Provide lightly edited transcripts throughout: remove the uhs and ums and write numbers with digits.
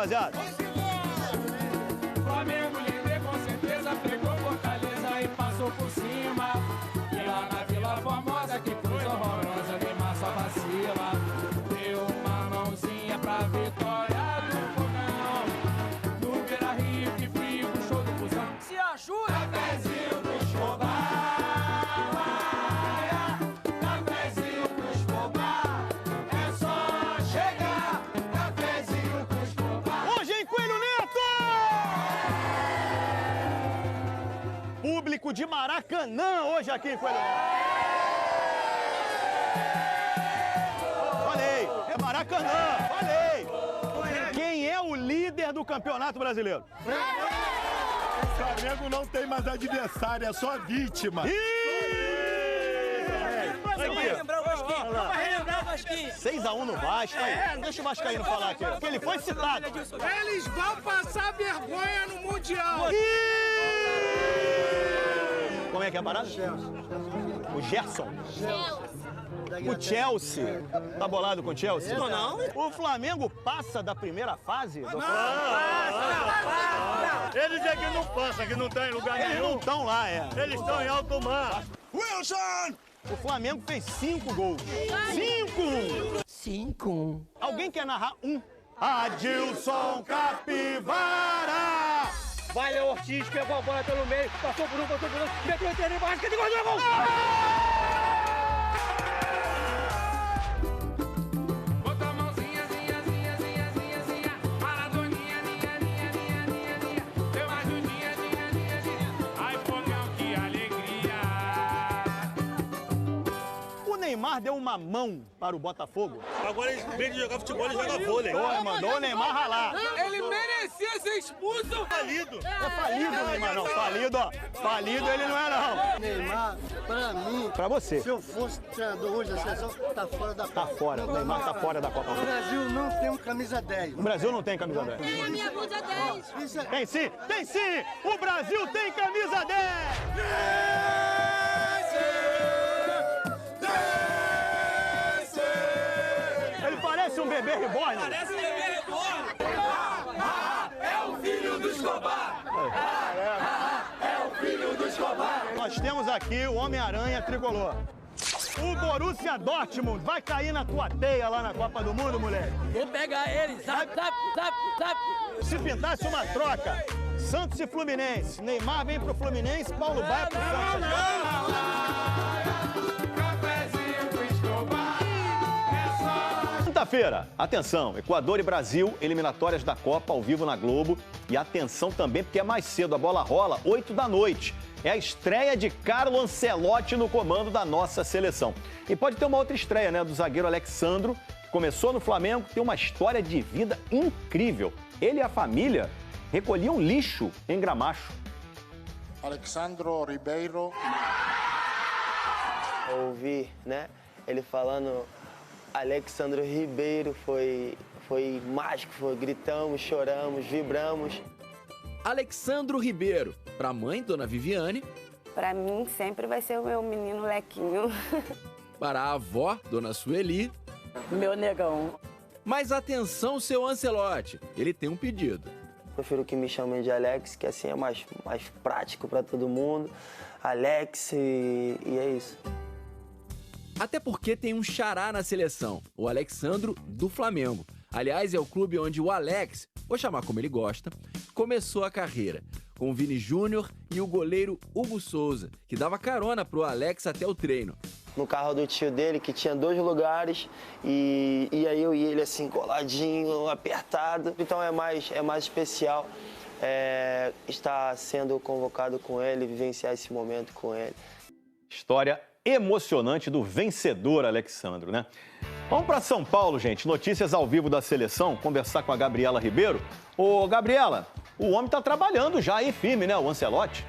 rapaziada. Flamengo líder com certeza pegou Fortaleza e passou por cima. E lá na Vila Formosa, que coisa horrorosa, Neymar só vacila. Deu uma mãozinha pra vitória do Fogão. No Beira-Rio, que frio, o show do Fusão. Se ajuda! Cafézinho do Escobar. Cafézinho do Escobar. É só chegar. Cafézinho do Escobar. Hoje em Coelho Neto! Público de Maracanã hoje aqui em Coelho Neto. Falei, é Maracanã, falei. Quem é o líder do Campeonato Brasileiro? O Flamengo não tem mais adversário, é só vítima. Vai relembrar o Vasquinho, vai relembrar o Vasquinho. 6x1 no Vasco, aí. Deixa o Vascaíno falar aqui, porque ele foi citado. Eles vão passar vergonha no Mundial. Como é que é a parada? O Gerson. O Chelsea. Tá bolado com o Chelsea? Não. O Flamengo passa da primeira fase? Eles é que não passam, que não estão em lugar Eles não nenhum. estão lá, é. Eles estão em alto mar. Wilson! O Flamengo fez 5 gols. 5! Alguém quer narrar um? Adilson Capivara! Vai, Léo Ortiz, pegou a bola pelo meio, passou por um, meteu o interno embaixo, que gol! Bota a mãozinha, Maradoninha, deu mais um dia. Ai, fogão, que alegria. O Neymar deu uma mão para o Botafogo. Agora eles, em vez de jogar futebol, eles jogam vôlei. Mandou o Neymar ralar. Ele merecia ser expulso. Falido. É falido o Neymar, não. Falido, ó. Falido ele não é, não. Neymar, pra mim, Pra você. se eu fosse treinador hoje da seleção, tá fora da Copa. Tá fora. O Neymar tá fora da Copa. O Brasil não tem um camisa 10. O Brasil não tem camisa 10. Minha blusa 10. Isso é... Tem sim, tem sim! O Brasil tem camisa 10! Ele parece um bebê reborn. Parece bebê reborn. É o filho do Escobar. É o filho do Escobar. Nós temos aqui o Homem-Aranha tricolor. O Borussia Dortmund vai cair na tua teia lá na Copa do Mundo, moleque. Vou pegar ele, zap. Se pintasse uma troca, Santos e Fluminense. Neymar vem pro Fluminense, Paulo vai pro Santos. Cafézinho do Escobar. É só... Quinta-feira, atenção, Equador e Brasil, eliminatórias da Copa ao vivo na Globo. E atenção também, porque é mais cedo, a bola rola, 8 da noite. É a estreia de Carlo Ancelotti no comando da nossa seleção. E pode ter uma outra estreia, né, do zagueiro Alex Sandro, que começou no Flamengo, tem uma história de vida incrível. Ele e a família recolhiam lixo em Gramacho. Alexandro Ribeiro. Ouvi, né, ele falando Alexandro Ribeiro, foi mágico, gritamos, choramos, vibramos. Alexandro Ribeiro, para a mãe, Dona Viviane. Pra mim, sempre vai ser o meu menino Lequinho. Para a avó, Dona Sueli. Meu negão. Mas atenção, seu Ancelotti, ele tem um pedido. Prefiro que me chamem de Alex, que assim é mais prático para todo mundo. Alex e é isso. Até porque tem um xará na seleção, o Alexandro do Flamengo. Aliás, é o clube onde o Alex, vou chamar como ele gosta, começou a carreira, com o Vini Júnior e o goleiro Hugo Souza, que dava carona pro Alex até o treino. No carro do tio dele, que tinha 2 lugares, e aí eu e ele assim, coladinho, apertado. Então é mais especial estar sendo convocado com ele, vivenciar esse momento com ele. História emocionante do vencedor Alexandro, né? Vamos para São Paulo, gente. Notícias ao vivo da seleção. Conversar com a Gabriela Ribeiro. Ô, Gabriela, o homem tá trabalhando já aí firme, né? O Ancelotti.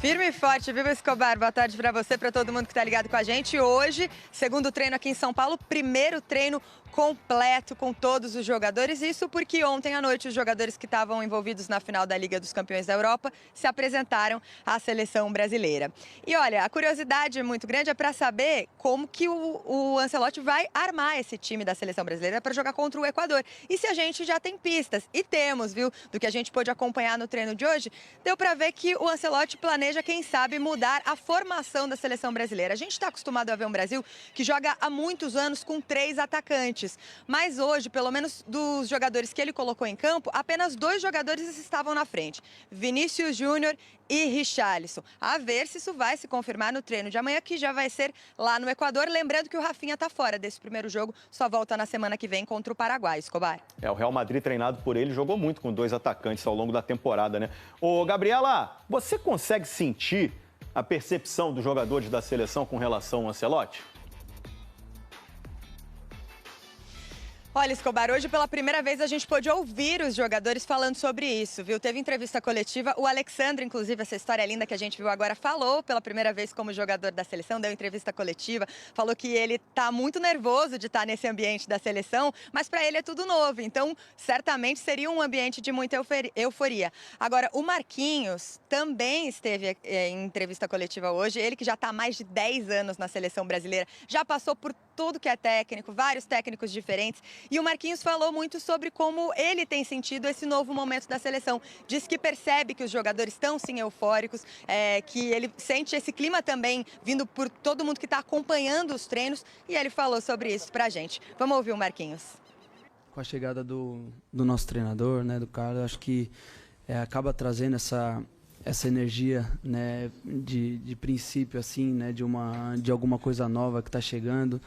Firme e forte, viu, Escobar? Boa tarde para você, para todo mundo que está ligado com a gente. Hoje, segundo treino aqui em São Paulo, primeiro treino completo com todos os jogadores. Isso porque ontem à noite os jogadores que estavam envolvidos na final da Liga dos Campeões da Europa se apresentaram à seleção brasileira. E olha, a curiosidade muito grande é para saber como que o Ancelotti vai armar esse time da seleção brasileira para jogar contra o Equador. E se a gente já tem pistas, e temos, viu, do que a gente pôde acompanhar no treino de hoje, deu para ver que o Ancelotti planeja, quem sabe, mudar a formação da seleção brasileira. A gente está acostumado a ver um Brasil que joga há muitos anos com 3 atacantes. Mas hoje, pelo menos dos jogadores que ele colocou em campo, apenas 2 jogadores estavam na frente. Vinícius Júnior e Richarlison. A ver se isso vai se confirmar no treino de amanhã, que já vai ser lá no Equador. Lembrando que o Rafinha está fora desse primeiro jogo, só volta na semana que vem contra o Paraguai, Escobar. O Real Madrid, treinado por ele, jogou muito com 2 atacantes ao longo da temporada, né? Ô, Gabriela, você consegue sentir a percepção dos jogadores da seleção com relação ao Ancelotti? Olha, Escobar, hoje pela primeira vez a gente pôde ouvir os jogadores falando sobre isso, viu? Teve entrevista coletiva, o Alexandre, inclusive, essa história linda que a gente viu agora, falou pela primeira vez como jogador da seleção, deu entrevista coletiva, falou que ele tá muito nervoso de estar nesse ambiente da seleção, mas para ele é tudo novo, então certamente seria um ambiente de muita euforia. Agora, o Marquinhos também esteve em entrevista coletiva hoje, ele que já está há mais de 10 anos na seleção brasileira, já passou por tudo que é técnico, vários técnicos diferentes. E o Marquinhos falou muito sobre como ele tem sentido esse novo momento da seleção. Diz que percebe que os jogadores estão, sim, eufóricos, que ele sente esse clima também vindo por todo mundo que está acompanhando os treinos. E ele falou sobre isso pra gente. Vamos ouvir o Marquinhos. Com a chegada do nosso treinador, né, do Carlos, acho que acaba trazendo essa energia, né, de princípio, assim, né, de alguma coisa nova que está chegando,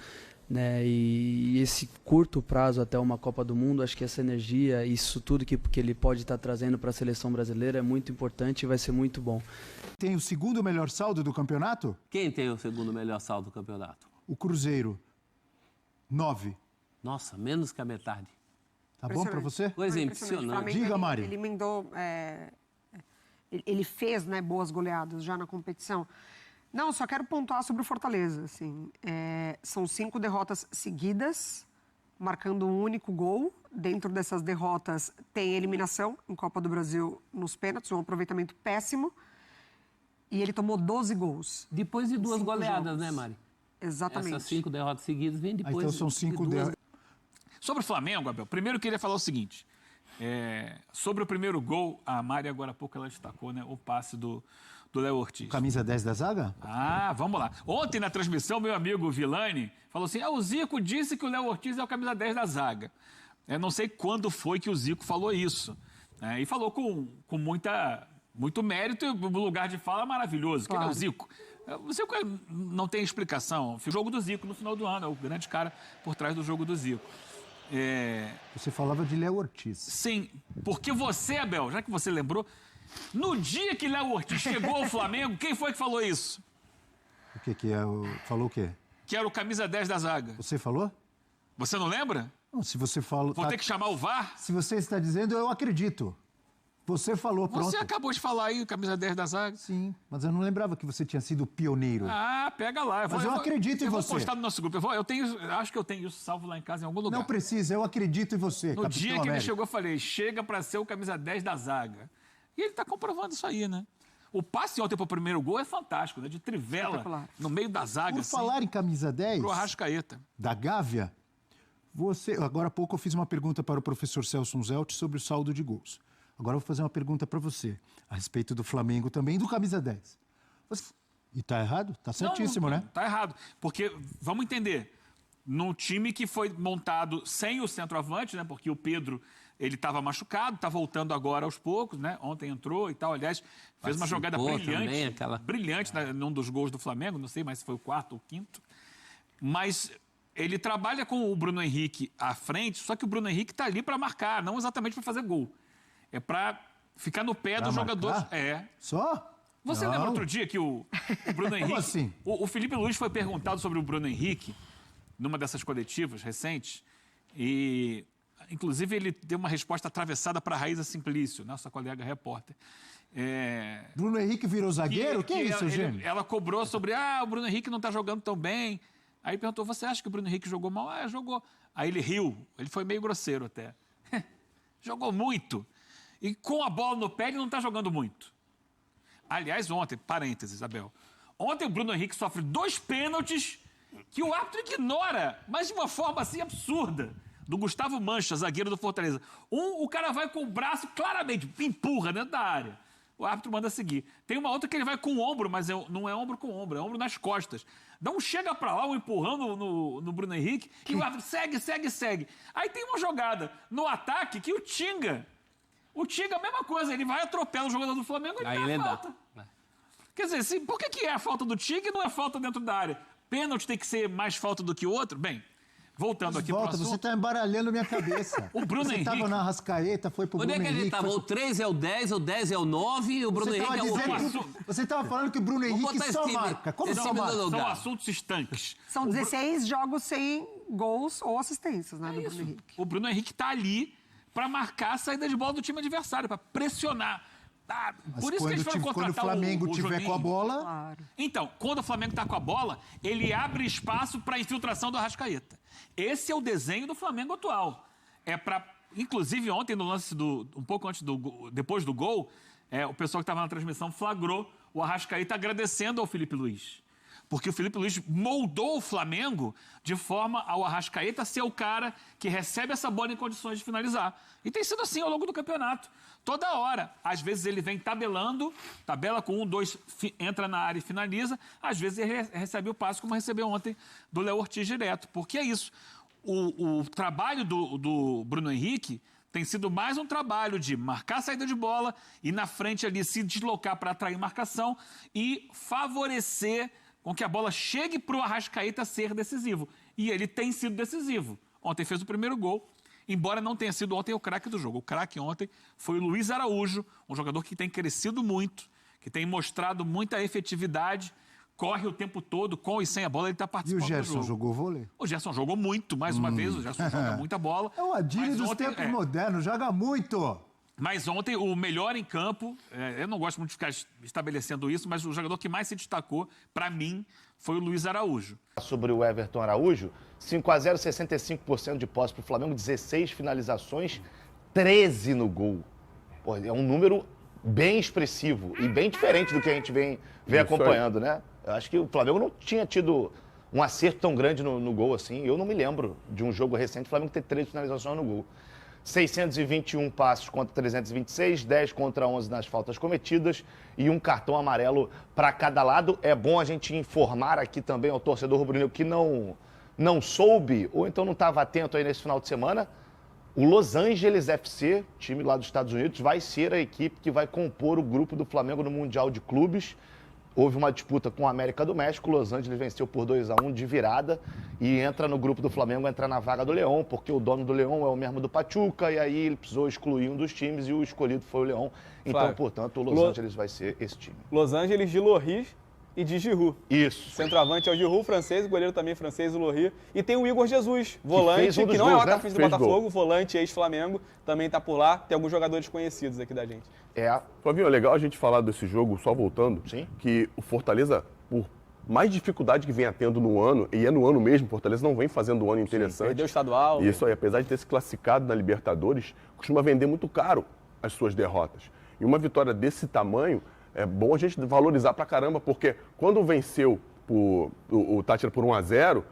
né, e esse curto prazo até uma Copa do Mundo, acho que essa energia, isso tudo que ele pode estar trazendo para a seleção brasileira é muito importante e vai ser muito bom. Tem o segundo melhor saldo do campeonato? Quem tem o segundo melhor saldo do campeonato? O Cruzeiro. 9. Nossa, menos que a metade. Tá bom para você? Coisa impressionante. Diga, Mari. Ele emendou... Ele fez, né, boas goleadas já na competição. Não, só quero pontuar sobre o Fortaleza. Assim, são 5 derrotas seguidas, marcando um único gol. Dentro dessas derrotas tem eliminação em Copa do Brasil nos pênaltis, um aproveitamento péssimo. E ele tomou 12 gols. Depois de 2 goleadas, jogos. né, Mari? Exatamente. Essas 5 derrotas seguidas vêm depois. Então são 5 derrotas. Sobre o Flamengo, Abel, primeiro eu queria falar o seguinte. Sobre o primeiro gol, a Mari agora há pouco ela destacou, né, o passe do Léo Ortiz. Camisa 10 da zaga? Vamos lá. Ontem na transmissão, meu amigo Vilani falou assim, o Zico disse que o Léo Ortiz é o camisa 10 da zaga. Eu não sei quando foi que o Zico falou isso. E falou com muito mérito e o lugar de fala maravilhoso. Claro. Que é o Zico. O Zico não tem explicação. O jogo do Zico no final do ano, é o grande cara por trás do jogo do Zico. Você falava de Léo Ortiz. Sim, porque você, Abel, já que você lembrou, no dia que Léo Ortiz chegou ao Flamengo, quem foi que falou isso? O que é? Falou o quê? Que era o camisa 10 da zaga. Você falou? Você não lembra? Não, se você falou... Vou ter que chamar o VAR? Se você está dizendo, eu acredito. Você falou, pronto. Você acabou de falar aí, camisa 10 da zaga. Sim, mas eu não lembrava que você tinha sido pioneiro. Pega lá. Mas eu acredito em você. Eu vou postar no nosso grupo. Acho que eu tenho isso salvo lá em casa em algum lugar. Não precisa, eu acredito em você, No dia que ele chegou, eu falei, chega para ser o camisa 10 da zaga. E ele está comprovando isso aí, né? O passe ontem para o primeiro gol é fantástico, né? De trivela, no meio da zaga. Por falar em camisa 10... Pro Arrascaeta. Da Gávea, agora há pouco eu fiz uma pergunta para o professor Celso Zelt sobre o saldo de gols. Agora eu vou fazer uma pergunta para você, a respeito do Flamengo também, do camisa 10. E tá errado? Tá certíssimo, né? Tá errado, porque, vamos entender, num time que foi montado sem o centroavante, né? Porque o Pedro, ele estava machucado, tá voltando agora aos poucos, né? Ontem entrou e tal, aliás, fez uma jogada brilhante, brilhante num dos gols do Flamengo, não sei mais se foi o 4º ou 5º, mas... Ele trabalha com o Bruno Henrique à frente, só que o Bruno Henrique tá ali para marcar, não exatamente para fazer gol. É para ficar no pé dos jogadores. Só? Você lembra outro dia que o Bruno Henrique... Como assim? O Felipe Luiz foi perguntado sobre o Bruno Henrique numa dessas coletivas recentes e, inclusive, ele deu uma resposta atravessada para a Raíza Simplício, nossa colega repórter. Bruno Henrique virou zagueiro? Que é isso, gente? Ela cobrou sobre, o Bruno Henrique não está jogando tão bem. Aí perguntou, você acha que o Bruno Henrique jogou mal? Ah, jogou. Aí ele riu, ele foi meio grosseiro até. Jogou muito. E com a bola no pé, ele não está jogando muito. Aliás, ontem, parênteses, Isabel, ontem o Bruno Henrique sofre 2 pênaltis que o árbitro ignora, mas de uma forma assim absurda. Do Gustavo Mancha, zagueiro do Fortaleza. O cara vai com o braço claramente, empurra dentro da área. O árbitro manda seguir. Tem uma outra que ele vai com o ombro, mas não é ombro com ombro, é ombro nas costas. Dá um chega pra lá, um empurrão no Bruno Henrique, e o árbitro segue. Aí tem uma jogada no ataque que o Tinga, a mesma coisa, ele vai atropela o jogador do Flamengo e ele dá falta. Quer dizer, assim, por que é a falta do Tinga e não é falta dentro da área? Pênalti tem que ser mais falta do que o outro? Bem, voltando aqui pro assunto. Você está embaralhando minha cabeça. O Bruno Henrique. Você estava na Arrascaeta, foi pro Bruno Henrique. Onde é que ele estava? O 3 é o 10, o 10 é o 9 e o Bruno Henrique é o 8. Você estava falando que o Bruno Henrique só marca. Como só marca? São assuntos estanques. São 16 jogos sem gols ou assistências, né, do Bruno Henrique. O Bruno Henrique está ali para marcar a saída de bola do time adversário, para pressionar. Por isso que eles foram contratar quando o Flamengo tiver Juninho. com a bola... Claro. Então, quando o Flamengo está com a bola, ele abre espaço para a infiltração do Arrascaeta. Esse é o desenho do Flamengo atual. É para, inclusive ontem no lance um pouco antes depois do gol, o pessoal que estava na transmissão flagrou o Arrascaeta agradecendo ao Felipe Luiz. Porque o Felipe Luiz moldou o Flamengo de forma ao Arrascaeta ser o cara que recebe essa bola em condições de finalizar. E tem sido assim ao longo do campeonato. Toda hora. Às vezes ele vem tabelando, tabela com 1, 2, entra na área e finaliza. Às vezes ele recebe o passe, como recebeu ontem do Léo Ortiz direto. Porque é isso. O trabalho do Bruno Henrique tem sido mais um trabalho de marcar a saída de bola e na frente ali se deslocar para atrair marcação e favorecer com que a bola chegue para o Arrascaeta ser decisivo. E ele tem sido decisivo. Ontem fez o primeiro gol, embora não tenha sido ontem o craque do jogo. O craque ontem foi o Luiz Araújo, um jogador que tem crescido muito, que tem mostrado muita efetividade, corre o tempo todo, com e sem a bola, ele está participando do jogo. E o Gerson jogou vôlei? O Gerson jogou muito, mais uma vez, o Gerson joga muita bola. É o Adílio dos tempos modernos, joga muito. Mas ontem, o melhor em campo, eu não gosto muito de ficar estabelecendo isso, mas o jogador que mais se destacou, para mim, foi o Luiz Araújo. Sobre o Everton Araújo, 5-0, 65% de posse para o Flamengo, 16 finalizações, 13 no gol. Pô, é um número bem expressivo e bem diferente do que a gente vem acompanhando, né? Eu acho que o Flamengo não tinha tido um acerto tão grande no gol assim. Eu não me lembro de um jogo recente, o Flamengo ter 13 finalizações no gol. 621 passos contra 326, 10 contra 11 nas faltas cometidas e um cartão amarelo para cada lado. É bom a gente informar aqui também ao torcedor rubro-negro que não soube ou então não estava atento aí nesse final de semana. O Los Angeles FC, time lá dos Estados Unidos, vai ser a equipe que vai compor o grupo do Flamengo no Mundial de Clubes. Houve uma disputa com a América do México, o Los Angeles venceu por 2-1 de virada e entra no grupo do Flamengo, entra na vaga do Leão, porque o dono do Leão é o mesmo do Pachuca, e aí ele precisou excluir um dos times e o escolhido foi o Leão. Então, Flávio, portanto, o Los Angeles vai ser esse time. Los Angeles de Lohri e de Giroud. Isso. Centroavante é o Giroud, francês, o goleiro também francês, o Lohri. E tem o Igor Jesus, volante, que não é o gols, atacante do Botafogo, volante ex-Flamengo, também tá por lá. Tem alguns jogadores conhecidos aqui da gente. Flavinho, é legal a gente falar desse jogo, só voltando, que o Fortaleza, por mais dificuldade que vem tendo no ano, e é no ano mesmo, o Fortaleza não vem fazendo um ano interessante. Perdeu o estadual. Isso aí, apesar de ter se classificado na Libertadores, costuma vender muito caro as suas derrotas. E uma vitória desse tamanho, é bom a gente valorizar pra caramba, porque quando venceu o Tátira por 1-0,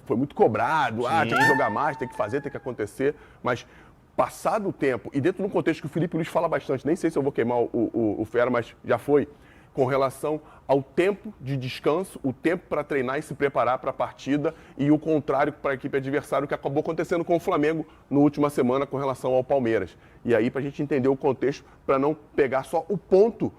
foi muito cobrado, tem que jogar mais, tem que fazer, tem que acontecer, mas passado o tempo, e dentro de um contexto que o Felipe Luiz fala bastante, nem sei se eu vou queimar o Fera, mas já foi, com relação ao tempo de descanso, o tempo para treinar e se preparar para a partida, e o contrário para a equipe adversária, o que acabou acontecendo com o Flamengo na última semana com relação ao Palmeiras. E aí, para a gente entender o contexto, para não pegar só o ponto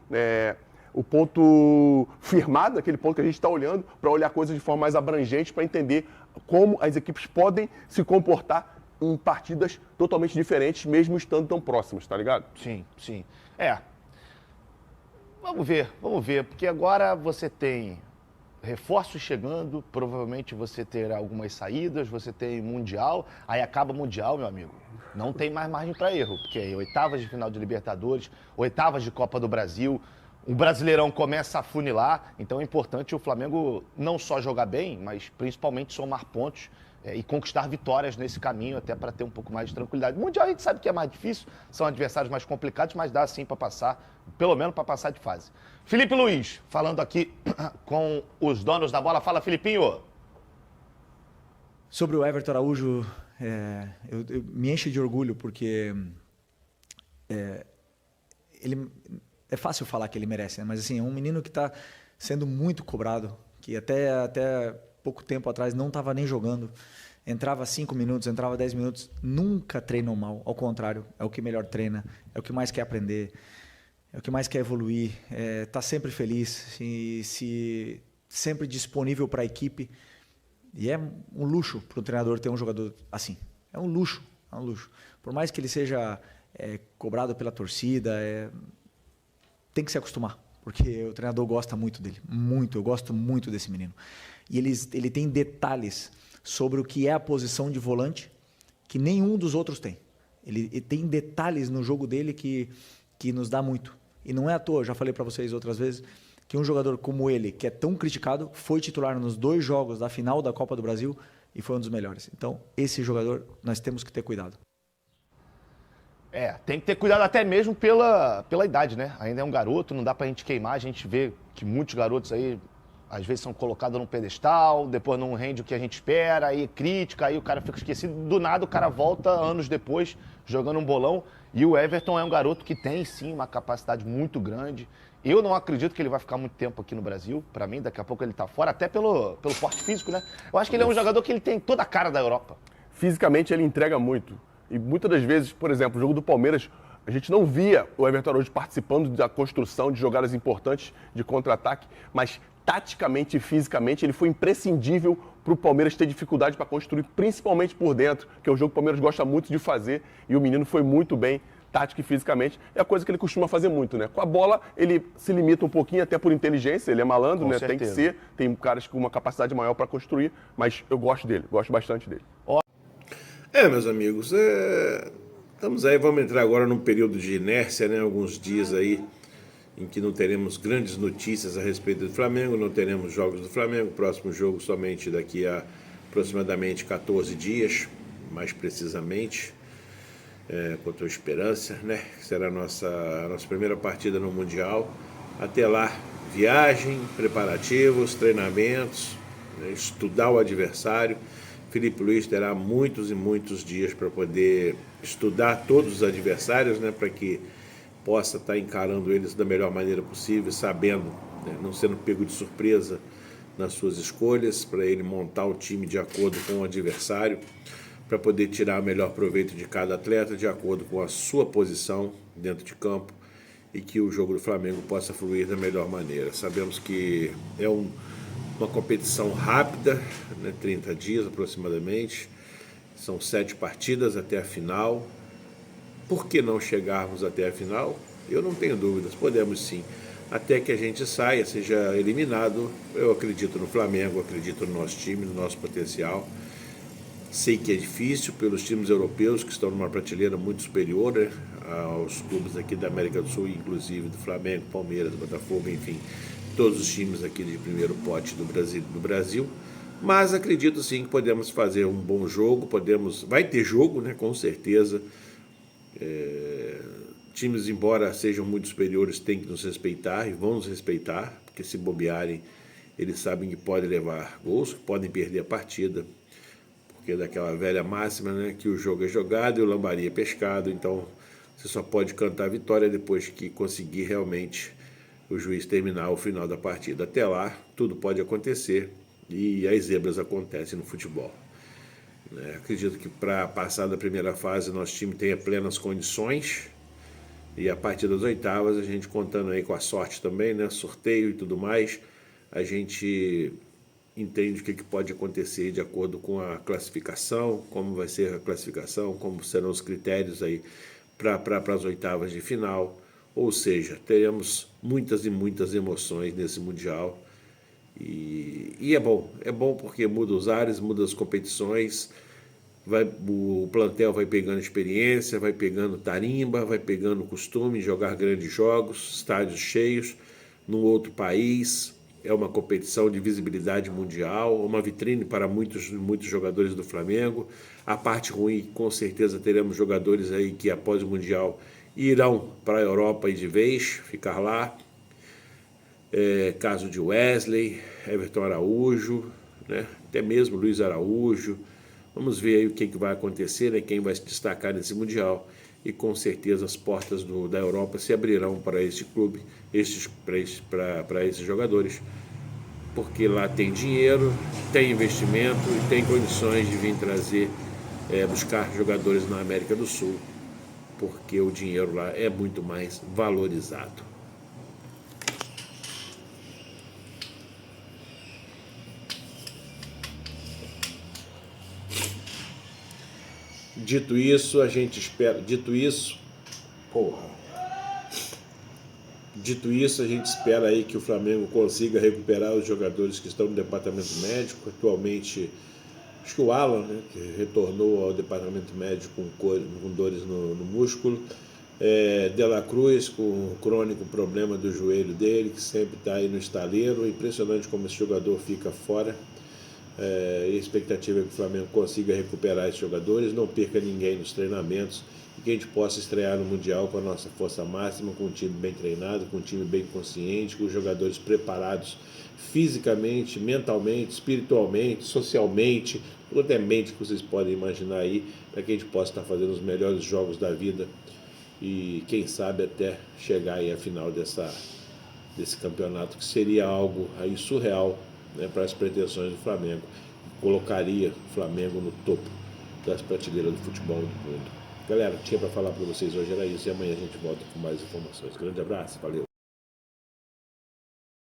firmado, aquele ponto que a gente está olhando, para olhar coisas de forma mais abrangente, para entender como as equipes podem se comportar em partidas totalmente diferentes, mesmo estando tão próximas, tá ligado? Sim. Vamos ver, porque agora você tem reforços chegando, provavelmente você terá algumas saídas, você tem Mundial, aí acaba Mundial, meu amigo. Não tem mais margem para erro, porque é oitavas de final de Libertadores, oitavas de Copa do Brasil, O Brasileirão começa a funilar, então é importante o Flamengo não só jogar bem, mas principalmente somar pontos e conquistar vitórias nesse caminho, até para ter um pouco mais de tranquilidade. O Mundial a gente sabe que é mais difícil, são adversários mais complicados, mas dá sim para passar, pelo menos para passar de fase. Felipe Luiz, falando aqui com os donos da bola. Fala, Filipinho. Sobre o Everton Araújo, me enche de orgulho, porque ele... É fácil falar que ele merece, né? Mas assim, é um menino que está sendo muito cobrado, que até pouco tempo atrás não estava nem jogando. Entrava 5 minutos, entrava 10 minutos, nunca treinou mal. Ao contrário, é o que melhor treina, é o que mais quer aprender, é o que mais quer evoluir, está sempre feliz, se sempre disponível para a equipe. E é um luxo para o treinador ter um jogador assim. É um luxo, é um luxo. Por mais que ele seja cobrado pela torcida, tem que se acostumar, porque o treinador gosta muito dele, muito. Eu gosto muito desse menino. E ele tem detalhes sobre o que é a posição de volante que nenhum dos outros tem. Ele tem detalhes no jogo dele que nos dá muito. E não é à toa, já falei para vocês outras vezes, que um jogador como ele, que é tão criticado, foi titular nos 2 jogos da final da Copa do Brasil e foi um dos melhores. Então, esse jogador, nós temos que ter cuidado. Tem que ter cuidado até mesmo pela idade, né? Ainda é um garoto, não dá pra gente queimar. A gente vê que muitos garotos aí, às vezes, são colocados num pedestal, depois não rende o que a gente espera, aí crítica, aí o cara fica esquecido. Do nada, o cara volta anos depois, jogando um bolão. E o Everton é um garoto que tem, sim, uma capacidade muito grande. Eu não acredito que ele vai ficar muito tempo aqui no Brasil. Pra mim, daqui a pouco ele tá fora, até pelo porte físico, né? Eu acho que ele é um jogador que ele tem toda a cara da Europa. Fisicamente, ele entrega muito. E muitas das vezes, por exemplo, o jogo do Palmeiras, a gente não via o Everton Araújo participando da construção de jogadas importantes de contra-ataque, mas taticamente e fisicamente ele foi imprescindível para o Palmeiras ter dificuldade para construir, principalmente por dentro, que é o jogo que o Palmeiras gosta muito de fazer, e o menino foi muito bem tática e fisicamente, é a coisa que ele costuma fazer muito, né? Com a bola, ele se limita um pouquinho, até por inteligência, ele é malandro, né? Tem que ser, tem caras com uma capacidade maior para construir, mas eu gosto dele, gosto bastante dele. Meus amigos, estamos aí, vamos entrar agora num período de inércia, né? Alguns dias aí em que não teremos grandes notícias a respeito do Flamengo, não teremos jogos do Flamengo, próximo jogo somente daqui a aproximadamente 14 dias, mais precisamente, contra o Esperança, né? Que será a nossa primeira partida no Mundial. Até lá, viagem, preparativos, treinamentos, né? Estudar o adversário. Felipe Luiz terá muitos e muitos dias para poder estudar todos os adversários, né, para que possa estar encarando eles da melhor maneira possível, sabendo, né, não sendo pego de surpresa nas suas escolhas, para ele montar o time de acordo com o adversário, para poder tirar o melhor proveito de cada atleta, de acordo com a sua posição dentro de campo, e que o jogo do Flamengo possa fluir da melhor maneira. Sabemos que é uma competição rápida, né, 30 dias aproximadamente, são 7 partidas até a final. Por que não chegarmos até a final? Eu não tenho dúvidas, podemos sim. Até que a gente saia, seja eliminado, eu acredito no Flamengo, acredito no nosso time, no nosso potencial. Sei que é difícil pelos times europeus que estão numa prateleira muito superior, né, aos clubes aqui da América do Sul, inclusive do Flamengo, Palmeiras, Botafogo, enfim, todos os times aqui de primeiro pote do Brasil, mas acredito sim que podemos fazer um bom jogo, vai ter jogo, né, com certeza. Times, embora sejam muito superiores, têm que nos respeitar e vão nos respeitar, porque se bobearem, eles sabem que podem levar gols, que podem perder a partida, porque é daquela velha máxima, né, que o jogo é jogado e o lambari é pescado, então você só pode cantar a vitória depois que conseguir realmente o juiz terminar o final da partida. Até lá, tudo pode acontecer e as zebras acontecem no futebol. Acredito que para passar da primeira fase, nosso time tenha plenas condições e a partir das oitavas, a gente contando aí com a sorte também, né, sorteio e tudo mais, a gente entende o que pode acontecer de acordo com a classificação, como vai ser a classificação, como serão os critérios aí para as oitavas de final. Ou seja, teremos muitas e muitas emoções nesse Mundial. E é bom porque muda os ares, muda as competições, o plantel vai pegando experiência, vai pegando tarimba, vai pegando costume de jogar grandes jogos, estádios cheios, num outro país, é uma competição de visibilidade mundial, uma vitrine para muitos jogadores do Flamengo. A parte ruim, com certeza teremos jogadores aí que após o Mundial irão para a Europa e de vez, ficar lá. Caso de Wesley, Everton Araújo, né? Até mesmo Luiz Araújo. Vamos ver aí o que vai acontecer, né? Quem vai se destacar nesse Mundial. E com certeza as portas da Europa se abrirão para este clube, para esses jogadores, porque lá tem dinheiro, tem investimento e tem condições de vir trazer, buscar jogadores na América do Sul, porque o dinheiro lá é muito mais valorizado. Dito isso, a gente espera. Dito isso, a gente espera aí que o Flamengo consiga recuperar os jogadores que estão no departamento médico. Atualmente, acho que o Alan, né, que retornou ao departamento médico com dores no músculo. De La Cruz, com o crônico problema do joelho dele, que sempre está aí no estaleiro. Impressionante como esse jogador fica fora. E a expectativa é que o Flamengo consiga recuperar esses jogadores, não perca ninguém nos treinamentos e que a gente possa estrear no Mundial com a nossa força máxima, com um time bem treinado, com um time bem consciente, com os jogadores preparados fisicamente, mentalmente, espiritualmente, socialmente, toda a mente que vocês podem imaginar aí, para que a gente possa estar fazendo os melhores jogos da vida e quem sabe até chegar aí à final desse campeonato, que seria algo aí surreal, né, para as pretensões do Flamengo, colocaria o Flamengo no topo das prateleiras do futebol do mundo. Galera, tinha para falar para vocês hoje era isso, e amanhã a gente volta com mais informações. Grande abraço, valeu!